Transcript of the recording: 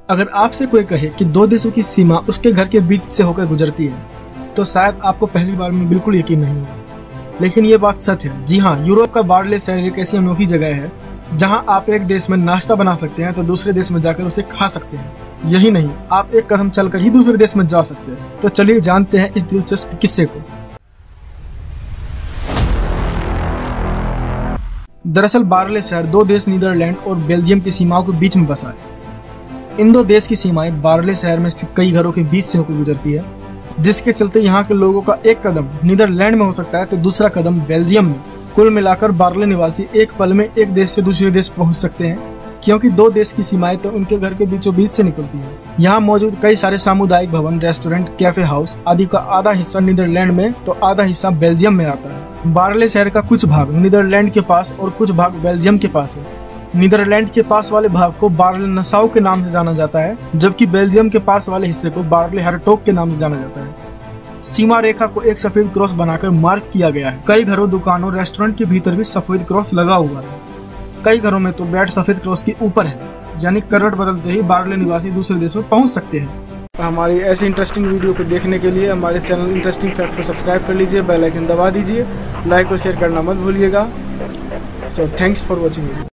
अगर आपसे कोई कहे कि दो देशों की सीमा उसके घर के बीच से होकर गुजरती है तो शायद आपको पहली बार में बिल्कुल यकीन नहीं होगा, लेकिन ये बात सच है। जी हाँ, यूरोप का बार्ले शहर एक ऐसी अनोखी जगह है जहां आप एक देश में नाश्ता बना सकते हैं तो दूसरे देश में जाकर उसे खा सकते हैं। यही नहीं, आप एक कदम चलकर ही दूसरे देश में जा सकते हैं। तो चलिए जानते हैं इस दिलचस्प किस्से को। दरअसल बार्ले शहर दो देश नीदरलैंड और बेल्जियम की सीमाओं के बीच में बसा है। इन दो देश की सीमाएं बार्ले शहर में स्थित कई घरों के बीच से होकर गुजरती है, जिसके चलते यहाँ के लोगों का एक कदम नीदरलैंड में हो सकता है तो दूसरा कदम बेल्जियम में। कुल मिलाकर बार्ले निवासी एक पल में एक देश से दूसरे देश पहुंच सकते हैं, क्योंकि दो देश की सीमाएं तो उनके घर के बीचों बीच से निकलती है। यहाँ मौजूद कई सारे सामुदायिक भवन, रेस्टोरेंट, कैफे हाउस आदि का आधा हिस्सा नीदरलैंड में तो आधा हिस्सा बेल्जियम में आता है। बार्ले शहर का कुछ भाग नीदरलैंड के पास और कुछ भाग बेल्जियम के पास है। नीदरलैंड के पास वाले भाग को बार्ले नसाउ के नाम से जाना जाता है, जबकि बेल्जियम के पास वाले हिस्से को बार्ले हरटोग के नाम से जाना जाता है। सीमा रेखा को एक सफेद क्रॉस बनाकर मार्क किया गया है। कई घरों, दुकानों, रेस्टोरेंट के भीतर भी सफेद क्रॉस लगा हुआ है। कई घरों में तो बेड सफेद क्रॉस के ऊपर है, यानी करवट बदलते ही बार्ले निवासी दूसरे देश में पहुंच सकते हैं। हमारी ऐसी इंटरेस्टिंग वीडियो को देखने के लिए हमारे चैनल इंटरेस्टिंग फैक्ट को सब्सक्राइब कर लीजिए, बेल आइकन दबा दीजिए, लाइक और शेयर करना मत भूलिएगा। So thanks for watching.